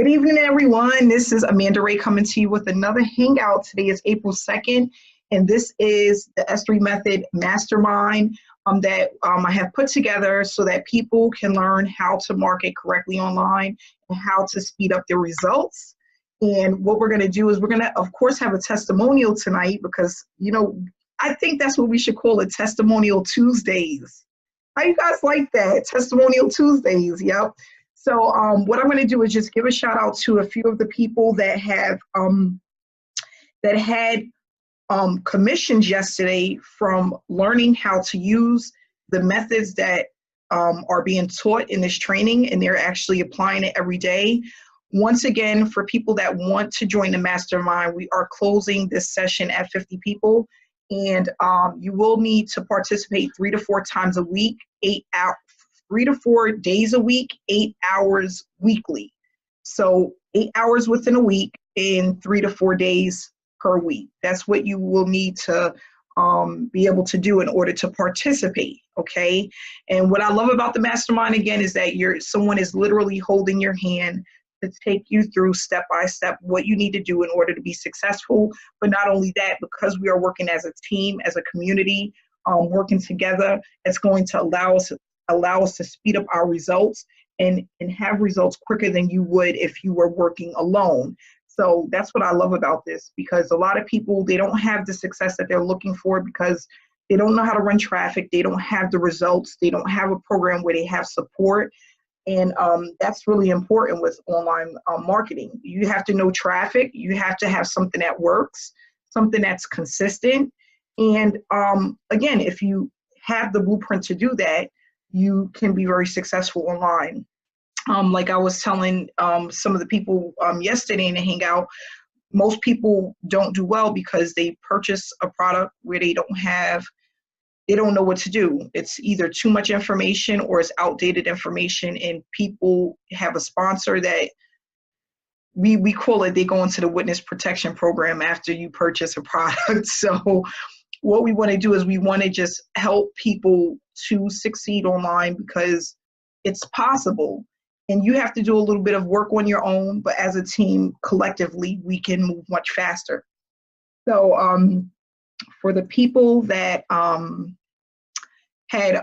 Good evening, everyone. This is Amanda Ray coming to you with another Hangout. Today is April 2nd, and this is the S3 Method Mastermind that I have put together so that people can learn how to market correctly online and how to speed up their results. And what we're going to do is we're going to, of course, have a testimonial tonight because, I think that's what we should call it, Testimonial Tuesdays. How you guys like that? Testimonial Tuesdays, yep. So what I'm going to do is just give a shout out to a few of the people that have had commissions yesterday from learning how to use the methods that are being taught in this training, and they're actually applying it every day. Once again, for people that want to join the mastermind, we are closing this session at 50 people, and you will need to participate 3 to 4 times a week, 3 to 4 days a week, 8 hours weekly. So 8 hours within a week and 3 to 4 days per week. That's what you will need to be able to do in order to participate, okay? And what I love about the mastermind, again, is that someone is literally holding your hand to take you through step by step what you need to do in order to be successful. But not only that, because we are working as a team, as a community, working together, it's going to allow us to speed up our results and have results quicker than you would if you were working alone. So that's what I love about this, because a lot of people, they don't have the success that they're looking for because they don't know how to run traffic. They don't have the results. They don't have a program where they have support. And that's really important with online marketing. You have to know traffic. You have to have something that works, something that's consistent. And again, if you have the blueprint to do that, you can be very successful online. Like I was telling some of the people yesterday in the Hangout, most people don't do well because they purchase a product where they don't know what to do. It's either too much information or it's outdated information, and people have a sponsor that we call it, they go into the witness protection program after you purchase a product. So what we want to do is we want to just help people to succeed online because it's possible. And you have to do a little bit of work on your own, but as a team, collectively, we can move much faster. So for the people that had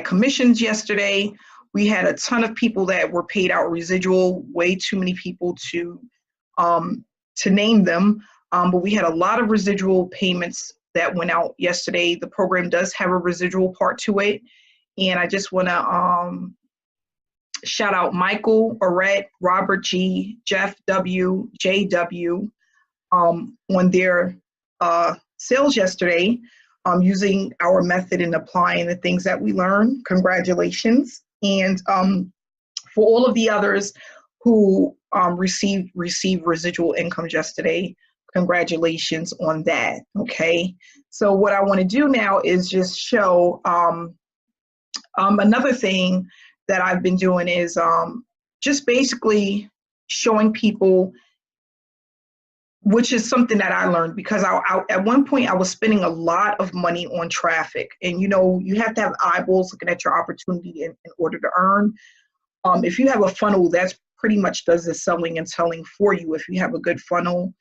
commissions yesterday, we had a ton of people that were paid out residual, way too many people to name them. But we had a lot of residual payments that went out yesterday. The program does have a residual part to it. And I just want to shout out Michael, Arette, Robert G, Jeff W, JW on their sales yesterday using our method and applying the things that we learned. Congratulations. And for all of the others who received residual income yesterday, congratulations on that, okay? So what I want to do now is just show another thing that I've been doing is just basically showing people, which is something that I learned because at one point I was spending a lot of money on traffic, and you have to have eyeballs looking at your opportunity in order to earn. If you have a funnel, that's pretty much does the selling and selling for you. If you have a good funnel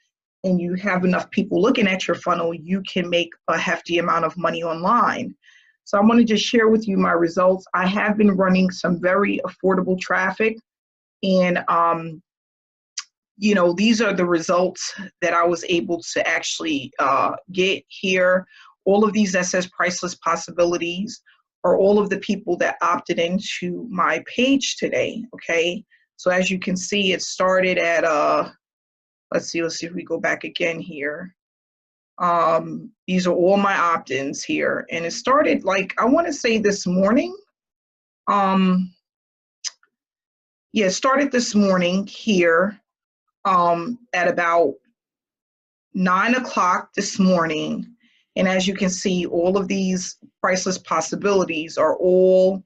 and you have enough people looking at your funnel, you can make a hefty amount of money online. So I want to just share with you my results. I have been running some very affordable traffic, and these are the results that I was able to actually get here. All of these that says priceless possibilities are all of the people that opted into my page today, okay? So as you can see, it started at, let's see if we go back again here. These are all my opt-ins here. And it started I want to say this morning. It started this morning here at about 9 o'clock this morning. And as you can see, all of these priceless possibilities are all,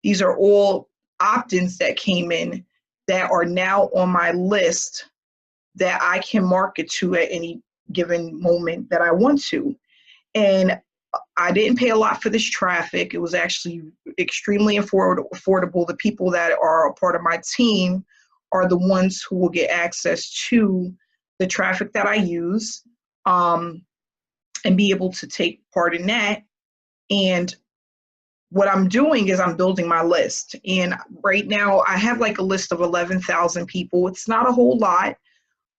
these are all opt-ins that came in that are now on my list that I can market to at any given moment that I want to. And I didn't pay a lot for this traffic. It was actually extremely affordable. The people that are a part of my team are the ones who will get access to the traffic that I use, and be able to take part in that. And what I'm doing is I'm building my list. And right now I have like a list of 11,000 people. It's not a whole lot,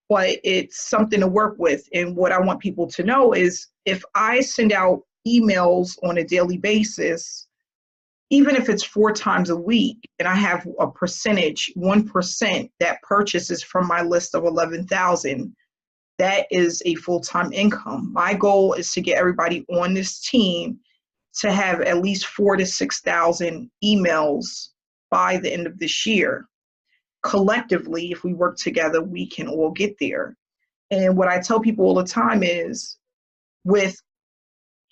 but it's something to work with. And what I want people to know is if I send out emails on a daily basis, even if it's 4 times a week, and I have a percentage, 1% that purchases from my list of 11,000, that is a full-time income. My goal is to get everybody on this team to have at least 4,000 to 6,000 emails by the end of this year. Collectively, if we work together, we can all get there. And what I tell people all the time is, with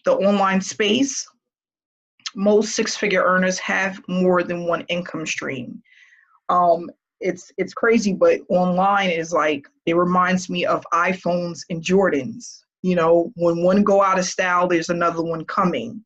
the online space, most 6-figure earners have more than one income stream. It's crazy, but online is like, it reminds me of iPhones and Jordans. You know, when one go out of style, there's another one coming.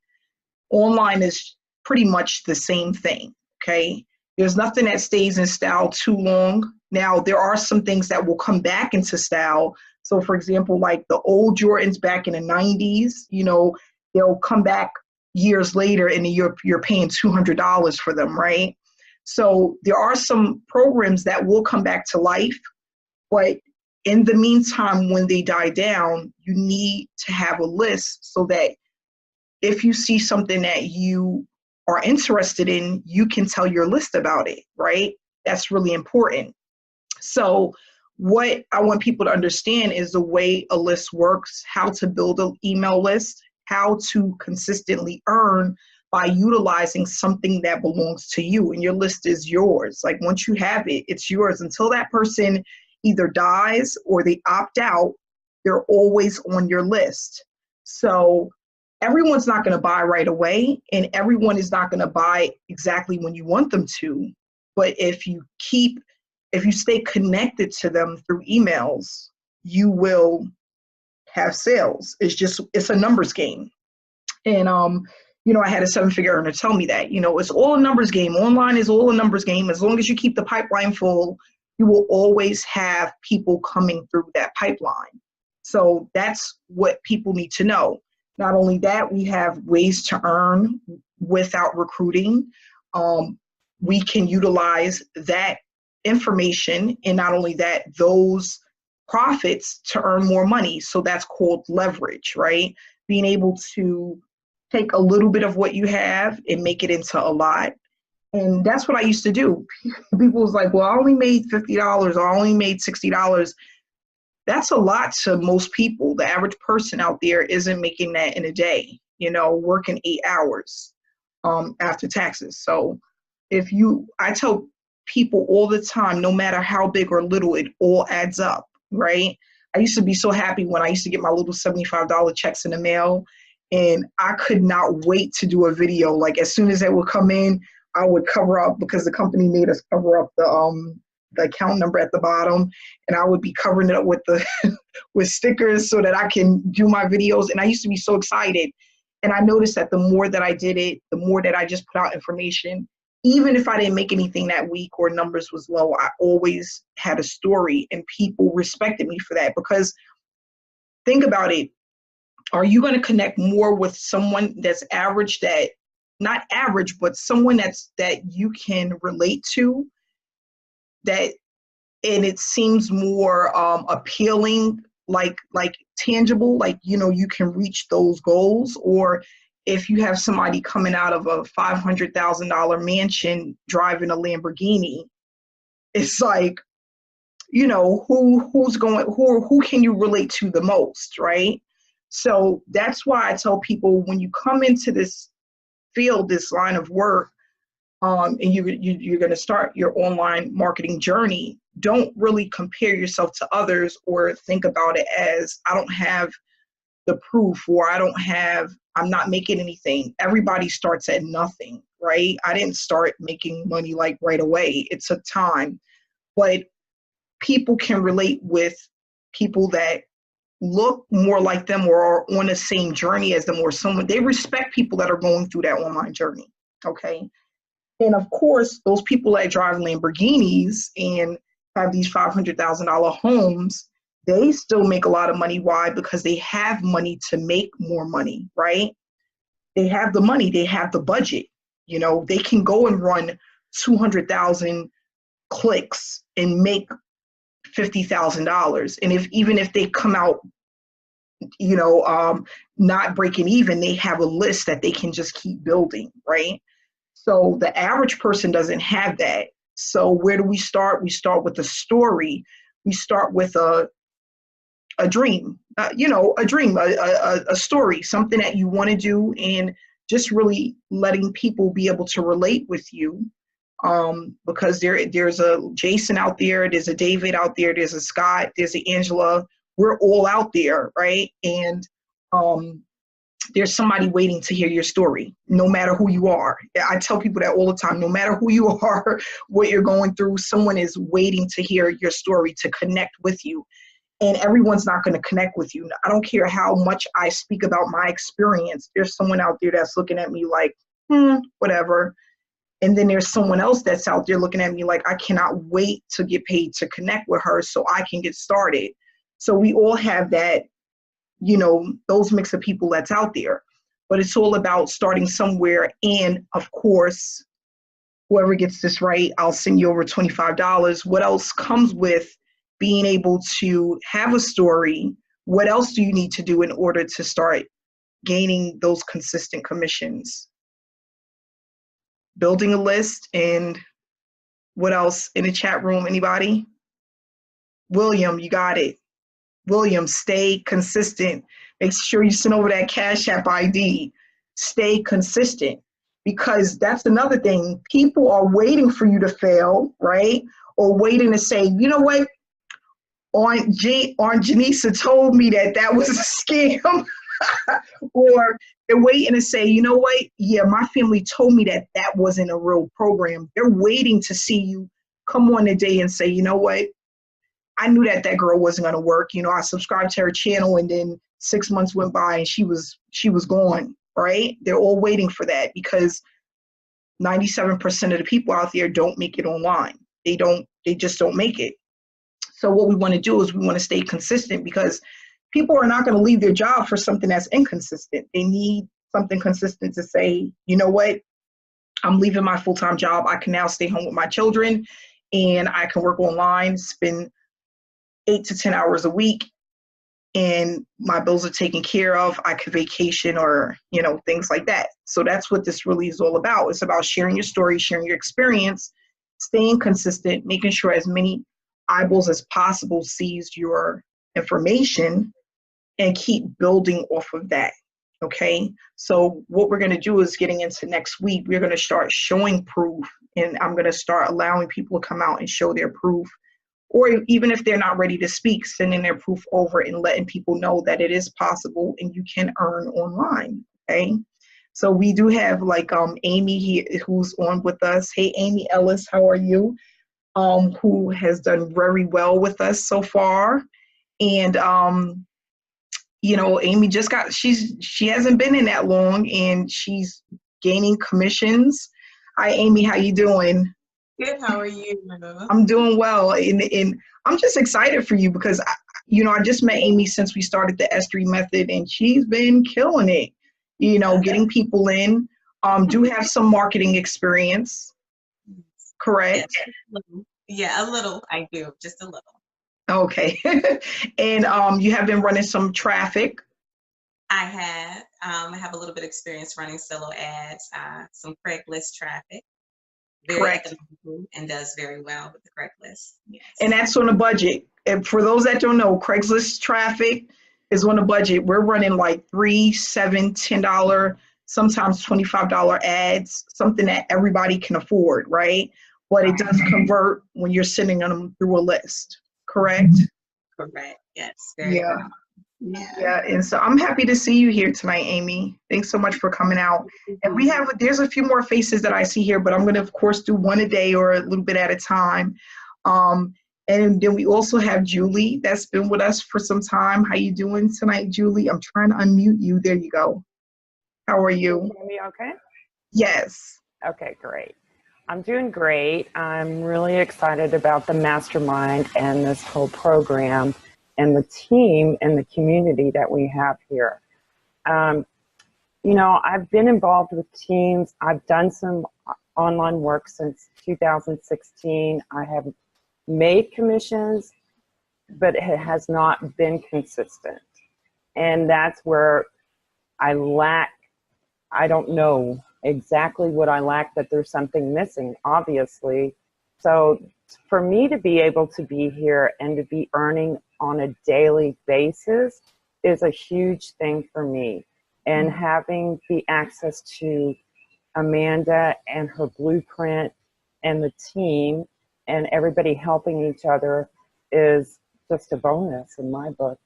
Online is pretty much the same thing, okay? There's nothing that stays in style too long. Now, there are some things that will come back into style. So, for example, like the old Jordans back in the 90s, you know, they'll come back years later and you're paying $200 for them, right? So there are some programs that will come back to life, but in the meantime, when they die down, you need to have a list so that if you see something that you are interested in, you can tell your list about it, right? That's really important. So what I want people to understand is the way a list works, how to build an email list, how to consistently earn by utilizing something that belongs to you, and your list is yours. Like once you have it, it's yours. Until that person either dies or they opt out, they're always on your list. So everyone's not going to buy right away, and everyone is not going to buy exactly when you want them to. But if you stay connected to them through emails, you will have sales. It's a numbers game. And you know, I had a 7-figure earner tell me that, you know, it's all a numbers game. Online is all a numbers game. As long as you keep the pipeline full, you will always have people coming through that pipeline. So that's what people need to know. Not only that, we have ways to earn without recruiting. We can utilize that information, and not only that, those profits to earn more money. So that's called leverage, right? Being able to take a little bit of what you have and make it into a lot. And that's what I used to do. People was like, well, I only made $50 or I only made $60. That's a lot to most people. The average person out there isn't making that in a day, you know, working 8 hours after taxes. So I tell people all the time, no matter how big or little, it all adds up, right? I used to be so happy when I used to get my little $75 checks in the mail, and I could not wait to do a video. Like as soon as that would come in, I would cover up, because the company made us cover up the account number at the bottom, and I would be covering it up with with stickers so that I can do my videos. And I used to be so excited. And I noticed that the more that I did it, the more that I just put out information, even if I didn't make anything that week or numbers was low, I always had a story, and people respected me for that. Because think about it. Are you going to connect more with someone that's average, that not average, but someone that you can relate to, that, and it seems more appealing, like tangible, like, you know, you can reach those goals? Or if you have somebody coming out of a $500,000 mansion driving a Lamborghini, it's like, you know, who can you relate to the most, right? So that's why I tell people, when you come into this field, this line of work, and you're going to start your online marketing journey, don't really compare yourself to others or think about it as, I don't have the proof, or I'm not making anything. Everybody starts at nothing, right? I didn't start making money like right away. It took time, but people can relate with people that look more like them or are on the same journey as them, or someone, they respect people that are going through that online journey. Okay. And of course, those people that drive Lamborghinis and have these $500,000 homes, they still make a lot of money. Why? Because they have money to make more money, right? They have the money, they have the budget. You know, they can go and run 200,000 clicks and make $50,000. And even if they come out, you know, not breaking even, they have a list that they can just keep building, right? So the average person doesn't have that. So where do we start? We start with a story. We start with a dream, you know, a dream, a story, something that you want to do, and just really letting people be able to relate with you. Because there's a Jason out there, there's a David out there, there's a Scott, there's a Angela. We're all out there, right? And there's somebody waiting to hear your story, no matter who you are. I tell people that all the time, no matter who you are, what you're going through, someone is waiting to hear your story, to connect with you. And everyone's not going to connect with you. I don't care how much I speak about my experience. There's someone out there that's looking at me like, whatever. And then there's someone else that's out there looking at me like, I cannot wait to get paid to connect with her so I can get started. So we all have that, you know, those mix of people that's out there. But it's all about starting somewhere. And of course, whoever gets this right, I'll send you over $25. What else comes with being able to have a story? What else do you need to do in order to start gaining those consistent commissions? Building a list. And what else in the chat room? Anybody? William, you got it. William, stay consistent. Make sure you send over that Cash App ID. Stay consistent, because that's another thing. People are waiting for you to fail, right? Or waiting to say, you know what? Aunt Janisa told me that was a scam. Or they're waiting to say, you know what? Yeah, my family told me that wasn't a real program. They're waiting to see you come on the day and say, you know what? I knew that girl wasn't going to work. You know, I subscribed to her channel, and then 6 months went by and she was gone, right? They're all waiting for that, because 97% of the people out there don't make it online. They just don't make it. So what we want to do is we want to stay consistent, because people are not going to leave their job for something that's inconsistent. They need something consistent to say, you know what? I'm leaving my full-time job. I can now stay home with my children, and I can work online, spend 8 to 10 hours a week, and my bills are taken care of. I could vacation, or, you know, things like that. So that's what this really is all about. It's about sharing your story, sharing your experience, staying consistent, making sure as many eyeballs as possible sees your information, and keep building off of that. Okay. So what we're going to do is, getting into next week, we're going to start showing proof, and I'm going to start allowing people to come out and show their proof. Or even if they're not ready to speak, sending their proof over and letting people know that it is possible and you can earn online, okay? So we do have like Amy here, who's on with us. Hey, Amy Ellis, how are you? Who has done very well with us so far. And, you know, Amy just she hasn't been in that long, and she's gaining commissions. Hi, Amy, how you doing? Good. How are you? I'm doing well, and I'm just excited for you, because I just met Amy since we started the S3 method, and she's been killing it. You know, getting people in. Do have some marketing experience, correct? Yeah, a little. I do, just a little. Okay, and you have been running some traffic. I have. I have a little bit of experience running solo ads, some Craigslist traffic. Correct. And does very well with the Craigslist. Yes. And that's on a budget. And for those that don't know, Craigslist traffic is on a budget. We're running like $3, $7, $10, sometimes $25 ads, something that everybody can afford, right? But it does convert when you're sending them through a list, correct? Correct, yes. Very well. Yeah, and so I'm happy to see you here tonight, Amy. Thanks so much for coming out. And there's a few more faces that I see here, but I'm going to, of course, do one a day or a little bit at a time. And then we also have Julie that's been with us for some time. How you doing tonight, Julie? I'm trying to unmute you. There you go. How are Can you you? hear me okay? Yes. Okay, great. I'm doing great. I'm really excited about the Mastermind and this whole program and the team and the community that we have here. I've been involved with teams. I've done some online work since 2016. I have made commissions, but it has not been consistent. And that's where I lack. I don't know exactly what I lack, but there's something missing, obviously. So for me to be able to be here and to be earning on a daily basis is a huge thing for me. And having the access to Amanda and her blueprint and the team and everybody helping each other is just a bonus in my book.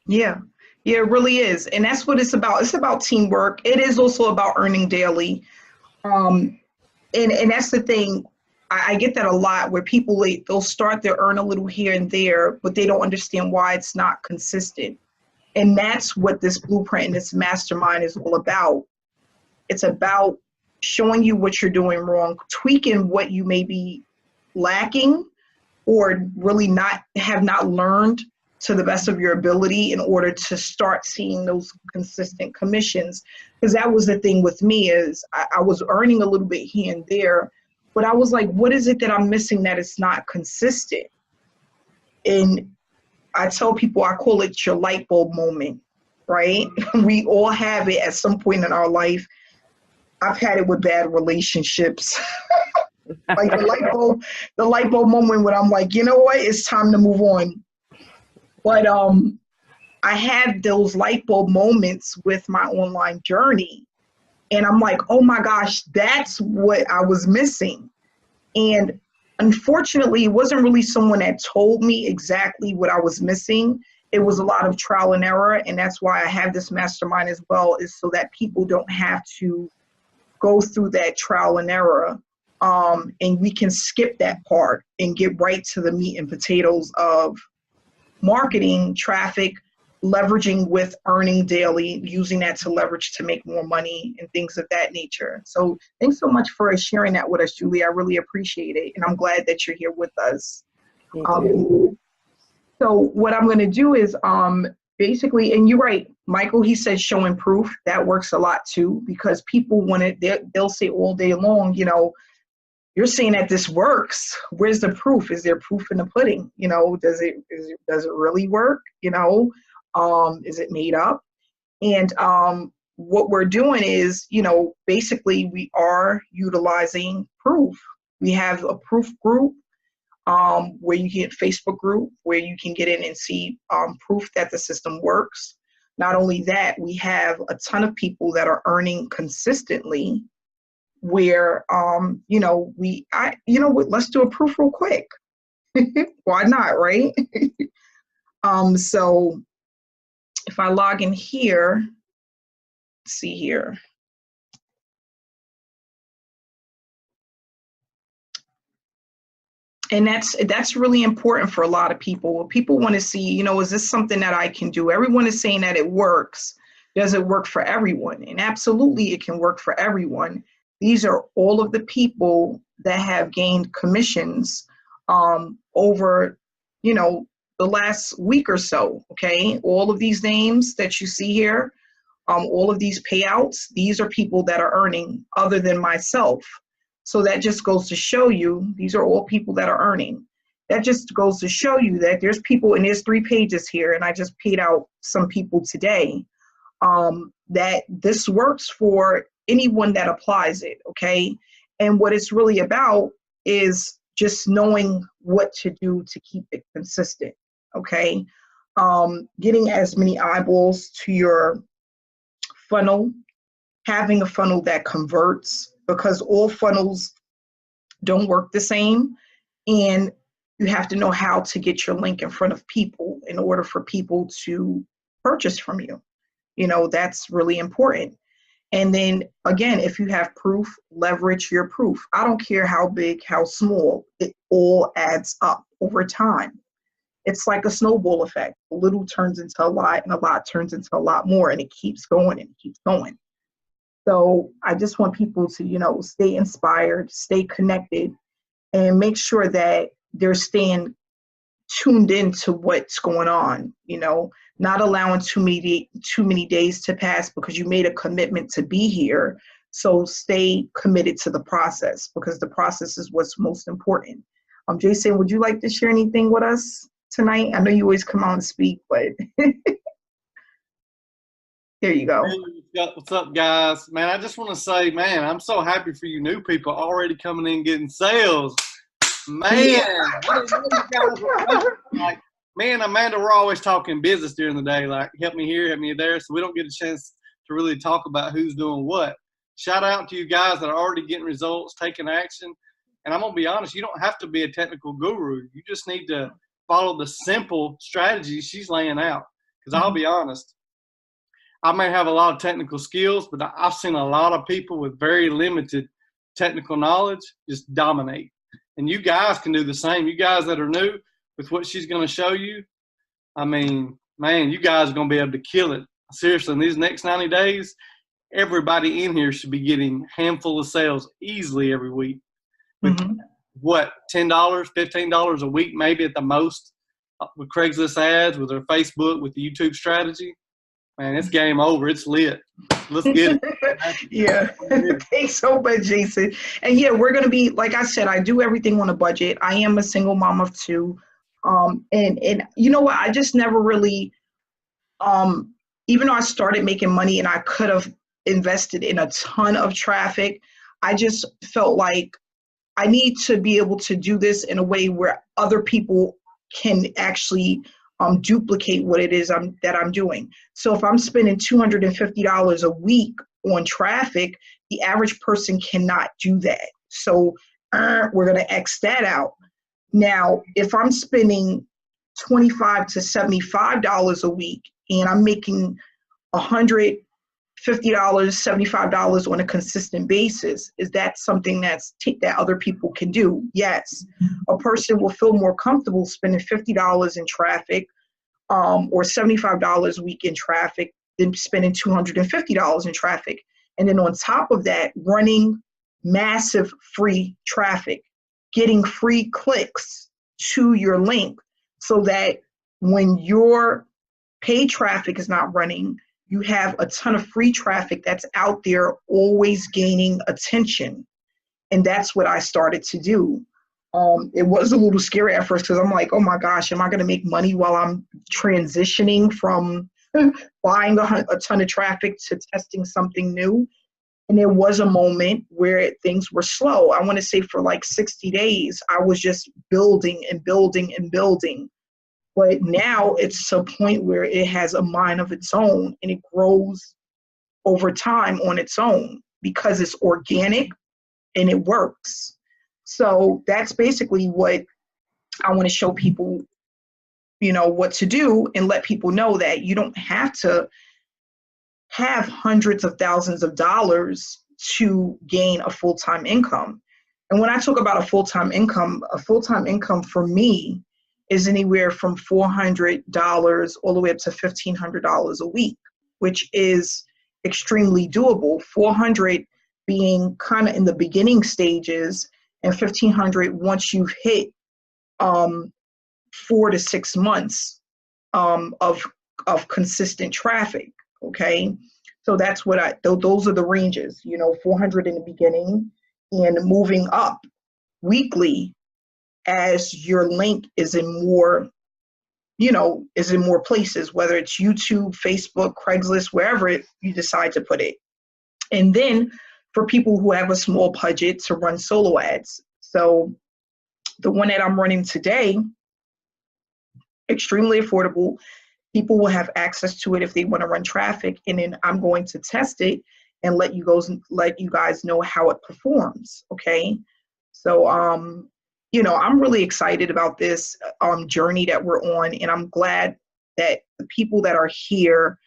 Yeah. Yeah, it really is. And that's what it's about. It's about teamwork. It is also about earning daily. And that's the thing. I get that a lot where people, they'll start to earn a little here and there, but they don't understand why it's not consistent. And that's what this blueprint and this mastermind is all about. It's about showing you what you're doing wrong, tweaking what you may be lacking or really have not learned to the best of your ability in order to start seeing those consistent commissions. Because that was the thing with me is I was earning a little bit here and there, but I was like, what is it that I'm missing that it's not consistent? And I tell people, I call it your light bulb moment, right? We all have it at some point in our life. I've had it with bad relationships. Like the light bulb moment when I'm like, you know what, it's time to move on. But I had those light bulb moments with my online journey. And I'm like, oh my gosh, that's what I was missing. And unfortunately, it wasn't really someone that told me exactly what I was missing. It was a lot of trial and error. And that's why I have this mastermind as well, is so that people don't have to go through that trial and error. And we can skip that part and get right to the meat and potatoes of marketing, traffic, leveraging with earning daily, using that to leverage to make more money and things of that nature. So thanks so much for sharing that with us, Julie. I really appreciate it. And I'm glad that you're here with us. So what I'm going to do is basically, and you're right, Michael, he said showing proof. That works a lot too, because people want it, they'll say all day long, you're saying that this works. Where's the proof? Is there proof in the pudding? Does it really work? Is it made up? And what we're doing is, basically we are utilizing proof. We have a proof group where you get Facebook group where you can get in and see proof that the system works. Not only that, we have a ton of people that are earning consistently where, let's do a proof real quick. Why not, right? So if I log in here, let's see here. And that's really important for a lot of people. People want to see, is this something that I can do? Everyone is saying that it works. Does it work for everyone? And absolutely it can work for everyone. These are all of the people that have gained commissions over, the last week or so, okay? All of these names that you see here, all of these payouts, these are people that are earning other than myself. So that just goes to show you, these are all people that are earning. That just goes to show you that there's people, and there's 3 pages here, and I just paid out some people today, that this works for anyone that applies it, okay? And what it's really about is just knowing what to do to keep it consistent, okay? Getting as many eyeballs to your funnel, having a funnel that converts, because all funnels don't work the same. And you have to know how to get your link in front of people in order for people to purchase from you. That's really important. And then again, if you have proof, leverage your proof. I don't care how big, how small, it all adds up over time. It's like a snowball effect. A little turns into a lot, and a lot turns into a lot more, and it keeps going and it keeps going. So I just want people to, stay inspired, stay connected, and make sure that they're staying tuned into what's going on, not allowing too many days to pass because you made a commitment to be here. So stay committed to the process, because the process is what's most important. Jason, would you like to share anything with us tonight? I know you always come out and speak, but there you go. Hey, what's up, guys? Man, I just want to say, man, I'm so happy for you new people already coming in getting sales. Man, what you guys are like, me and Amanda were always talking business during the day, like help me here, help me there, so we don't get a chance to really talk about who's doing what. Shout out to you guys that are already getting results, taking action. And I'm going to be honest, you don't have to be a technical guru. You just need to follow the simple strategies she's laying out. Because I'll be honest, I may have a lot of technical skills, but I've seen a lot of people with very limited technical knowledge just dominate. And you guys can do the same. You guys that are new with what she's going to show you, I mean, man, you guys are going to be able to kill it. Seriously, in these next 90 days, everybody in here should be getting a handful of sales easily every week. With what, $10, $15 a week, maybe at the most, with Craigslist ads, with her Facebook, with the YouTube strategy. Man, it's game over. It's lit. Let's get it. Yeah. Thanks so much, Jason. And yeah, we're going to be, like I said, I do everything on a budget. I am a single mom of two. And you know what? I just never really, even though I started making money and I could have invested in a ton of traffic, I just felt like I need to be able to do this in a way where other people can actually duplicate what it is that I'm doing. So if I'm spending $250 a week on traffic, the average person cannot do that. So we're going to X that out. Now, if I'm spending $25 to $75 a week and I'm making $150, $75 on a consistent basis, is that something that other people can do? Yes. A person will feel more comfortable spending $50 in traffic or $75 a week in traffic than spending $250 in traffic. And then on top of that, running massive free traffic, getting free clicks to your link so that when your paid traffic is not running, you have a ton of free traffic that's out there always gaining attention. And that's what I started to do. It was a little scary at first because I'm like, oh my gosh, am I going to make money while I'm transitioning from buying a ton of traffic to testing something new? And there was a moment where things were slow. I want to say for like 60 days, I was just building and building and building. But now it's to a point where it has a mind of its own and it grows over time on its own because it's organic and it works. So that's basically what I want to show people, what to do and let people know that you don't have to have hundreds of thousands of dollars to gain a full-time income. And when I talk about a full-time income for me is anywhere from $400 all the way up to $1,500 a week, which is extremely doable. $400 being kind of in the beginning stages, and $1,500 once you've hit 4 to 6 months of consistent traffic. Okay, so that's what those are the ranges. $400 in the beginning and moving up weekly as your link is in more, places, whether it's YouTube, Facebook, Craigslist, wherever you decide to put it. And then for people who have a small budget to run solo ads. So the one that I'm running today, extremely affordable. People will have access to it if they want to run traffic. And then I'm going to test it and let you guys know how it performs. Okay. So, I'm really excited about this journey that we're on. And I'm glad that the people that are here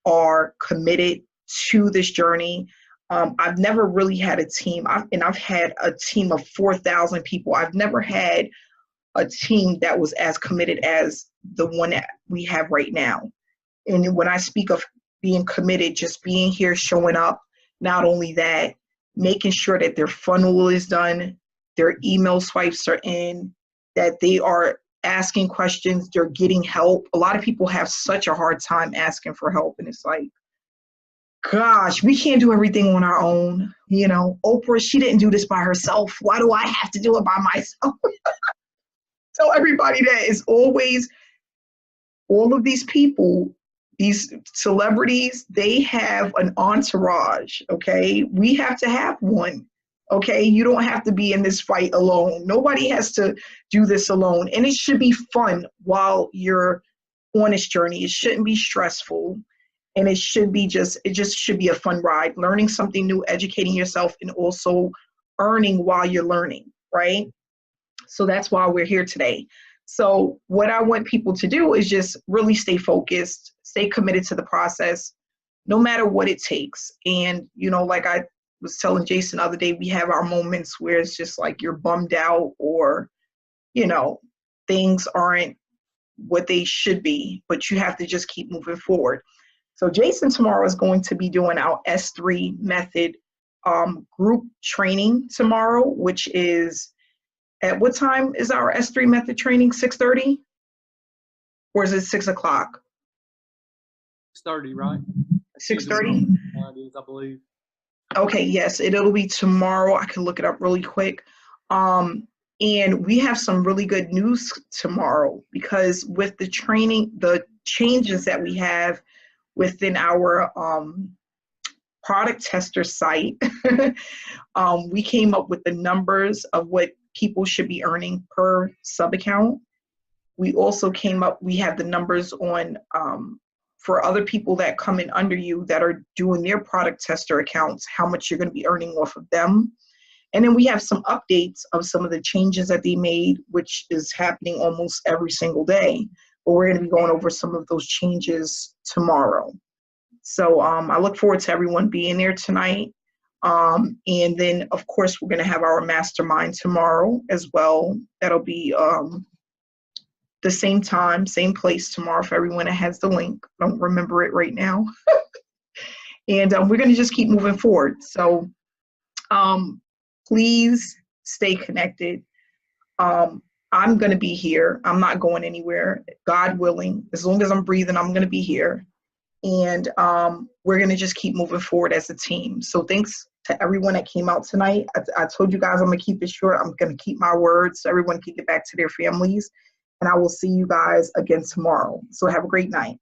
are committed to this journey. I've never really had a team, and I've had a team of 4,000 people. I've never had a team that was as committed as the one that we have right now. And when I speak of being committed, just being here, showing up, not only that, making sure that their funnel is done, their email swipes are in, that they are asking questions, they're getting help. A lot of people have such a hard time asking for help, and it's like, gosh, we can't do everything on our own. You know, Oprah, she didn't do this by herself. Why do I have to do it by myself? Tell everybody that it's always all of these people, these celebrities, they have an entourage, okay? We have to have one, okay? You don't have to be in this fight alone. Nobody has to do this alone. And it should be fun while you're on this journey. It shouldn't be stressful. And it just should be a fun ride, learning something new, educating yourself, and also earning while you're learning, right? So that's why we're here today. So what I want people to do is just really stay focused, stay committed to the process, no matter what it takes. And, you know, like I was telling Jason the other day, we have our moments where it's just like you're bummed out, or, you know, things aren't what they should be, but you have to just keep moving forward. So Jason tomorrow is going to be doing our S3 method group training tomorrow, which is, at what time is our S3 method training? 6:30? Or is it 6 o'clock? 6:30, right? 6:30? I believe. Okay, yes, it'll be tomorrow. I can look it up really quick. And we have some really good news tomorrow, because with the training, the changes that we have within our product tester site, we came up with the numbers of what people should be earning per sub account. We also we have the numbers on for other people that come in under you that are doing their product tester accounts, how much you're going to be earning off of them. And then we have some updates of some of the changes that they made, which is happening almost every single day. But we're going to be going over some of those changes tomorrow. So I look forward to everyone being there tonight. And then, of course, we're going to have our mastermind tomorrow as well. That'll be the same time, same place tomorrow for everyone that has the link. I don't remember it right now. And we're going to just keep moving forward. So please stay connected. I'm going to be here. I'm not going anywhere, God willing. As long as I'm breathing, I'm going to be here. And we're going to just keep moving forward as a team. So thanks to everyone that came out tonight. I told you guys I'm going to keep it short. I'm going to keep my word so everyone can get back to their families. And I will see you guys again tomorrow. So have a great night.